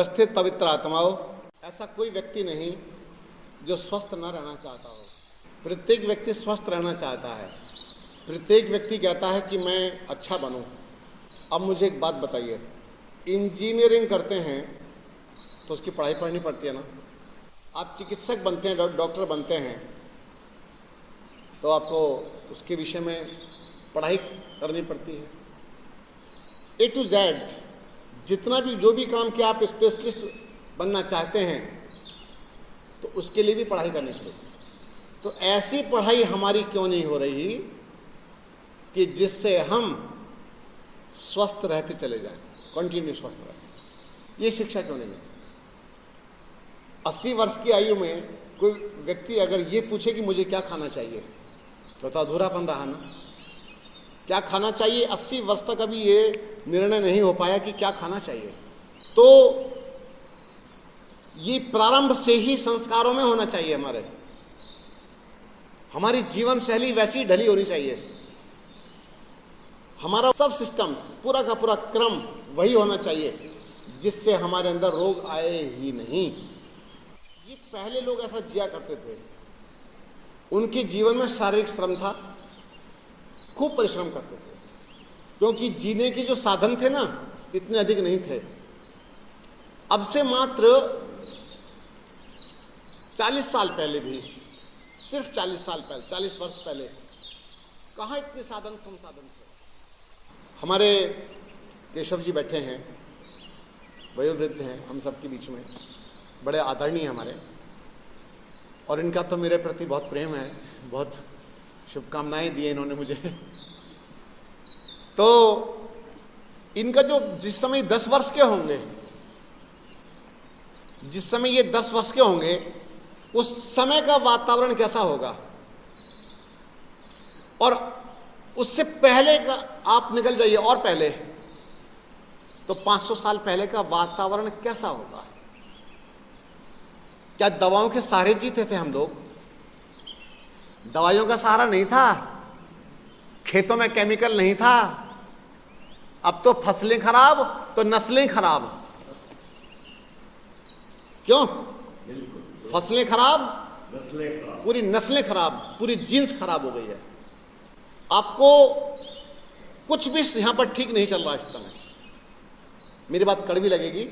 उपस्थित पवित्र आत्माओं, ऐसा कोई व्यक्ति नहीं जो स्वस्थ न रहना चाहता हो। प्रत्येक व्यक्ति स्वस्थ रहना चाहता है। प्रत्येक व्यक्ति कहता है कि मैं अच्छा बनूं। अब मुझे एक बात बताइए, इंजीनियरिंग करते हैं तो उसकी पढ़ाई पढ़नी पड़ती है ना। आप चिकित्सक बनते हैं, डॉक्टर बनते हैं, तो आपको उसके विषय में पढ़ाई करनी पड़ती है। ए टू जेड जितना भी जो भी काम किया, आप स्पेशलिस्ट बनना चाहते हैं तो उसके लिए भी पढ़ाई करनी पड़ेगी। तो ऐसी पढ़ाई हमारी क्यों नहीं हो रही कि जिससे हम स्वस्थ रहते चले जाएं, कंटिन्यू स्वस्थ रहते। ये शिक्षा क्यों नहीं मिलती? 80 वर्ष की आयु में कोई व्यक्ति अगर ये पूछे कि मुझे क्या खाना चाहिए, तो अधूरापन रहा ना। क्या खाना चाहिए, 80 वर्ष तक अभी ये निर्णय नहीं हो पाया कि क्या खाना चाहिए। तो ये प्रारंभ से ही संस्कारों में होना चाहिए। हमारी जीवन शैली वैसी ढली होनी चाहिए। हमारा सब सिस्टम, पूरा का पूरा क्रम वही होना चाहिए जिससे हमारे अंदर रोग आए ही नहीं। ये पहले लोग ऐसा जिया करते थे। उनके जीवन में शारीरिक श्रम था, खूब परिश्रम करते थे, क्योंकि जीने के जो साधन थे ना इतने अधिक नहीं थे। अब से मात्र 40 साल पहले भी, सिर्फ 40 साल पहले, 40 वर्ष पहले कहाँ इतने साधन संसाधन थे। हमारे केशव जी बैठे हैं, वयोवृद्ध हैं, हम सबके बीच में बड़े आदरणीय हमारे, और इनका तो मेरे प्रति बहुत प्रेम है, बहुत शुभकामनाएं दी इन्होंने मुझे। तो इनका जो जिस समय 10 वर्ष के होंगे, जिस समय ये 10 वर्ष के होंगे, उस समय का वातावरण कैसा होगा, और उससे पहले का आप निकल जाइए और पहले, तो 500 साल पहले का वातावरण कैसा होगा। क्या दवाओं के सहारे जीते थे हम लोग? दवाइयों का सहारा नहीं था, खेतों में केमिकल नहीं था। अब तो फसलें खराब तो नस्लें खराब। क्यों? फसलें खराब, पूरी नस्लें खराब, पूरी जीन्स खराब हो गई है। आपको कुछ भी यहां पर ठीक नहीं चल रहा इस समय। मेरी बात कड़वी लगेगी,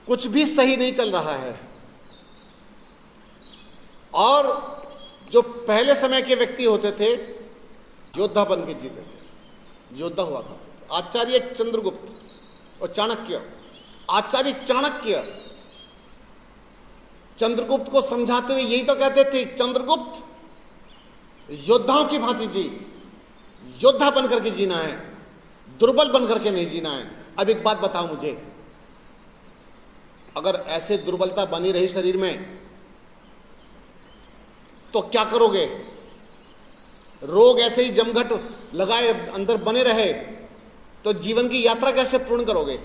कुछ भी सही नहीं चल रहा है। और जो पहले समय के व्यक्ति होते थे, योद्धा बन के जीते थे, योद्धा हुआ करते थे। आचार्य चंद्रगुप्त और चाणक्य, आचार्य चाणक्य चंद्रगुप्त को समझाते हुए यही तो कहते थे, चंद्रगुप्त योद्धाओं की भांति जी, योद्धा बनकर के जीना है, दुर्बल बनकर के नहीं जीना है। अब एक बात बताओ मुझे, अगर ऐसे दुर्बलता बनी रही शरीर में तो क्या करोगे? रोग ऐसे ही जमघट लगाए अंदर बने रहे तो जीवन की यात्रा कैसे पूर्ण करोगे?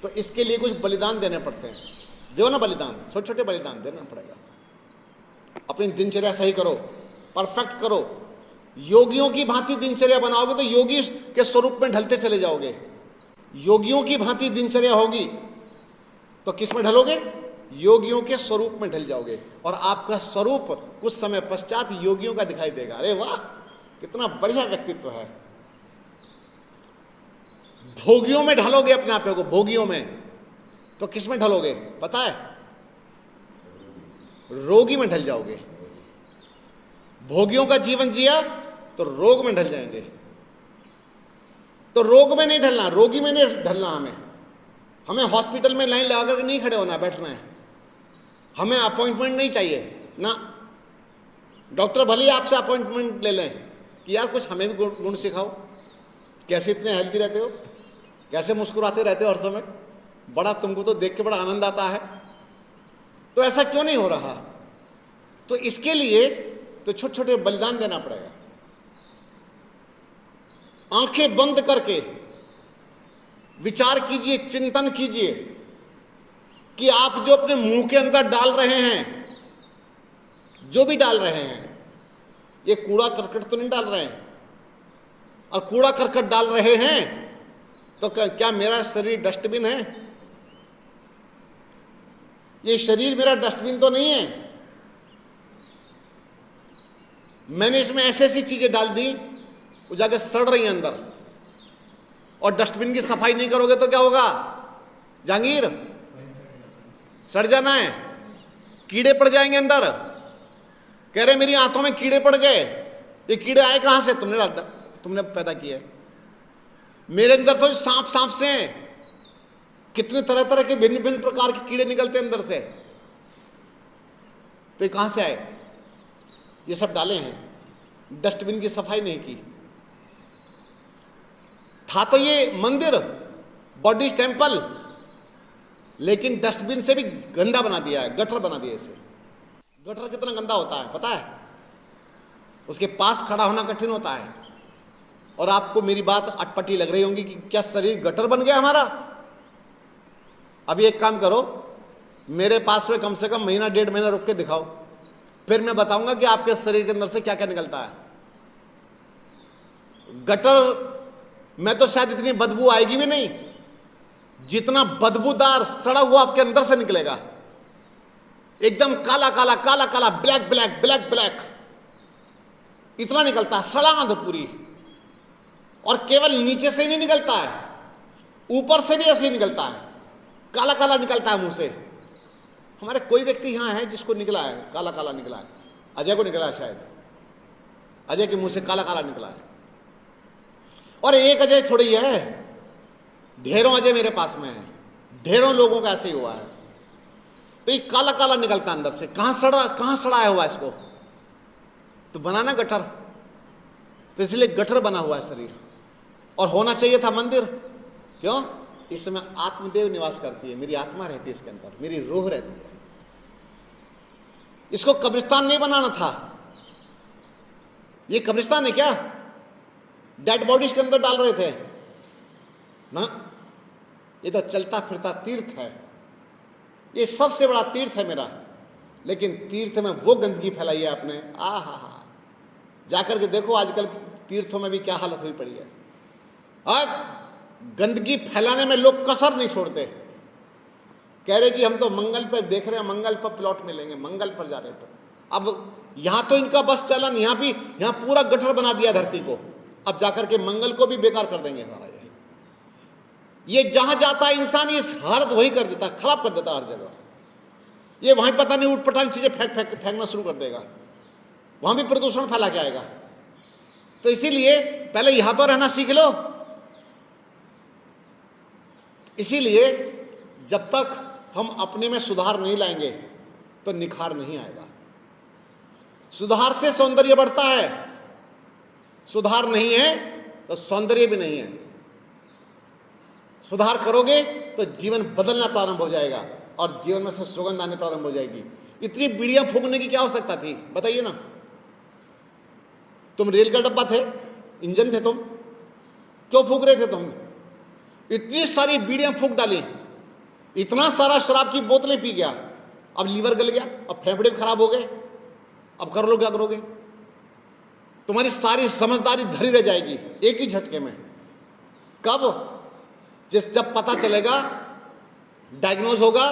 तो इसके लिए कुछ बलिदान देने पड़ते हैं। दो ना बलिदान, छोटे छोटे बलिदान देना पड़ेगा। अपनी दिनचर्या सही करो, परफेक्ट करो। योगियों की भांति दिनचर्या बनाओगे तो योगी के स्वरूप में ढलते चले जाओगे। योगियों की भांति दिनचर्या होगी तो किस में ढलोगे? योगियों के स्वरूप में ढल जाओगे, और आपका स्वरूप कुछ समय पश्चात योगियों का दिखाई देगा। अरे वाह, कितना बढ़िया व्यक्तित्व है। भोगियों में ढलोगे अपने आप को, भोगियों में, तो किस में ढलोगे पता है? रोगी में ढल जाओगे। भोगियों का जीवन जिया तो रोग में ढल जाएंगे। तो रोग में नहीं ढलना, रोगी में नहीं ढलना। हमें हॉस्पिटल में लाइन लगाकर नहीं खड़े होना, बैठना है। हमें अपॉइंटमेंट नहीं चाहिए ना। डॉक्टर भले ही आपसे अपॉइंटमेंट ले लें कि यार कुछ हमें भी गुण सिखाओ, कैसे इतने हेल्दी रहते हो, कैसे मुस्कुराते रहते हो हर समय, बड़ा तुमको तो देख के बड़ा आनंद आता है। तो ऐसा क्यों नहीं हो रहा? तो इसके लिए तो छोटे छोटे बलिदान देना पड़ेगा। आंखें बंद करके विचार कीजिए, चिंतन कीजिए कि आप जो अपने मुंह के अंदर डाल रहे हैं, जो भी डाल रहे हैं, ये कूड़ा करकट तो नहीं डाल रहे हैं। और कूड़ा करकट डाल रहे हैं तो क्या मेरा शरीर डस्टबिन है? ये शरीर मेरा डस्टबिन तो नहीं है। मैंने इसमें ऐसी ऐसी चीजें डाल दी वो जाके सड़ रही हैं अंदर। और डस्टबिन की सफाई नहीं करोगे तो क्या होगा जहांगीर? सड़ जाना है, कीड़े पड़ जाएंगे अंदर। कह रहे मेरी आंतों में कीड़े पड़ गए। ये कीड़े आए कहां से? तुमने पैदा किए। मेरे अंदर तो सांप सांप से हैं। कितने तरह तरह के भिन्न भिन्न प्रकार के कीड़े निकलते अंदर से। तो ये कहां से आए? ये सब डाले हैं, डस्टबिन की सफाई नहीं की। था तो ये मंदिर, बॉडी टेम्पल, लेकिन डस्टबिन से भी गंदा बना दिया है, गटर बना दिया इसे। गटर कितना गंदा होता है पता है? उसके पास खड़ा होना कठिन होता है। और आपको मेरी बात अटपटी लग रही होंगी कि क्या शरीर गटर बन गया हमारा? अभी एक काम करो, मेरे पास में कम से कम महीना 1.5 महीना रुक के दिखाओ, फिर मैं बताऊंगा कि आपके शरीर के अंदर से क्या क्या निकलता है। गटर में तो शायद इतनी बदबू आएगी भी नहीं जितना बदबूदार सड़ा हुआ आपके अंदर से निकलेगा। एकदम काला काला काला काला, ब्लैक ब्लैक ब्लैक ब्लैक, इतना निकलता है, सड़ांध पूरी। और केवल नीचे से ही नहीं निकलता है, ऊपर से भी ऐसे ही निकलता है, काला काला निकलता है मुंह से। हमारे कोई व्यक्ति यहां है जिसको निकला है, काला काला निकला है। अजय को निकला है शायद, अजय के मुंह से काला काला निकला है। और एक अजय थोड़ी है, ढेरों अजय मेरे पास में है, ढेरों लोगों का ऐसे ही हुआ है। तो ये काला काला निकलता अंदर से। कहां सड़ाया हुआ इसको? तो बनाना गटर। तो इसलिए गटर बना हुआ है शरीर। और होना चाहिए था मंदिर। क्यों? इसमें आत्मदेव निवास करती है, मेरी आत्मा रहती है इसके अंदर, मेरी रूह रहती है। इसको कब्रिस्तान नहीं बनाना था। ये कब्रिस्तान है क्या? डेड बॉडीज के अंदर डाल रहे थे ना? ये तो चलता फिरता तीर्थ है। ये सबसे बड़ा तीर्थ है मेरा। लेकिन तीर्थ में वो गंदगी फैलाई है आपने। हा जाकर के देखो आजकल तीर्थों में भी क्या हालत हुई पड़ी है। आज गंदगी फैलाने में लोग कसर नहीं छोड़ते। कह रहे कि हम तो मंगल पर देख रहे हैं, मंगल पर प्लॉट मिलेंगे, मंगल पर जा रहे थे। अब यहां तो इनका बस चलन, यहां पूरा गटर बना दिया धरती को। अब जाकर के मंगल को भी बेकार कर देंगे सारा। ये जहां जाता है इंसान ये हालत वही कर देता, खराब कर देता हर जगह। ये वहीं पता नहीं उठपटांग चीजें फेंकना शुरू कर देगा, वहां भी प्रदूषण फैला के आएगा। तो इसीलिए पहले यहां तो रहना सीख लो। इसीलिए जब तक हम अपने में सुधार नहीं लाएंगे तो निखार नहीं आएगा। सुधार से सौंदर्य बढ़ता है, सुधार नहीं है तो सौंदर्य भी नहीं है। सुधार करोगे तो जीवन बदलना प्रारंभ हो जाएगा और जीवन में से सुगंध आने प्रारंभ हो जाएगी। इतनी बीड़ियां फूंकने की क्या आवश्यकता थी बताइए ना? तुम रेल का डब्बा थे, इंजन थे, तुम क्यों फूंक रहे थे? तुम इतनी सारी बीड़ियां फूंक डाली, इतना सारा शराब की बोतलें पी गया, अब लीवर गल गया, अब फेफड़े खराब हो गए, अब कर लो क्या करोगे? तुम्हारी सारी समझदारी धरी रह जाएगी एक ही झटके में। कब? जब पता चलेगा, डायग्नोज होगा,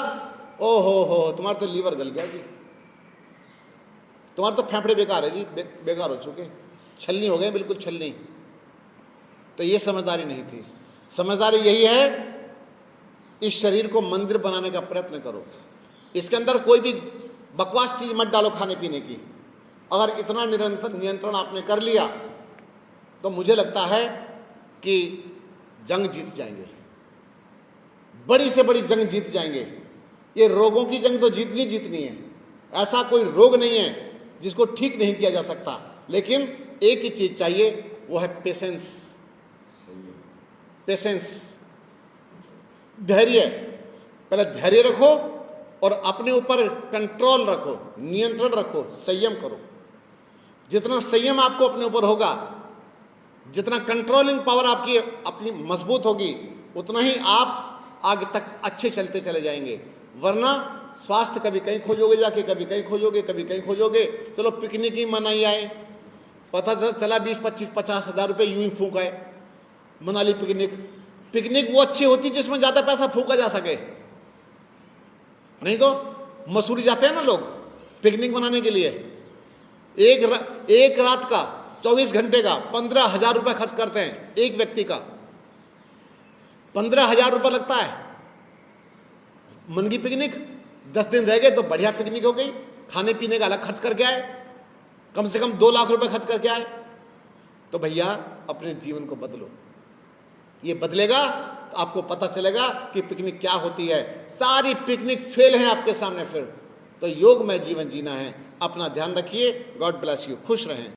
ओ हो तुम्हारा तो लीवर गल गया जी, तुम्हारे तो फेफड़े बेकार है जी, बेकार हो चुके, छलनी हो गए, बिल्कुल छलनी। तो ये समझदारी नहीं थी। समझदारी यही है, इस शरीर को मंदिर बनाने का प्रयत्न करो। इसके अंदर कोई भी बकवास चीज मत डालो खाने पीने की। अगर इतना नियंत्रण आपने कर लिया तो मुझे लगता है कि जंग जीत जाएंगे, बड़ी से बड़ी जंग जीत जाएंगे। ये रोगों की जंग तो जीतनी है। ऐसा कोई रोग नहीं है जिसको ठीक नहीं किया जा सकता, लेकिन एक ही चीज चाहिए, वो है पेशेंस। धैर्य। पहले धैर्य रखो और अपने ऊपर कंट्रोल रखो, नियंत्रण रखो, संयम करो। जितना संयम आपको अपने ऊपर होगा, जितना कंट्रोलिंग पावर आपकी अपनी मजबूत होगी, उतना ही आप आगे तक अच्छे चलते चले जाएंगे। वरना स्वास्थ्य कभी कहीं खोजोगे जाके, कभी कहीं खोजोगे, कभी कहीं खोजोगे। चलो पिकनिक ही मनाई आए, पता चला 20, 25, 50 हज़ार रुपये यूं ही फूंक आए, मनाली पिकनिक, पिकनिक वो अच्छी होती जिसमें ज्यादा पैसा फूका जा सके, नहीं तो मसूरी जाते हैं ना लोग पिकनिक मनाने के लिए, एक रात का 24 घंटे का 15,000 रुपए खर्च करते हैं, एक व्यक्ति का 15,000 रुपए लगता है। मन की पिकनिक 10 दिन रह गए तो बढ़िया पिकनिक हो गई, खाने पीने का अलग खर्च करके आए, कम से कम 2 लाख रुपए खर्च करके आए। तो भैया अपने जीवन को बदलो, ये बदलेगा तो आपको पता चलेगा कि पिकनिक क्या होती है। सारी पिकनिक फेल है आपके सामने, फिर तो योग में जीवन जीना है। अपना ध्यान रखिए, गॉड ब्लेस यू, खुश रहें।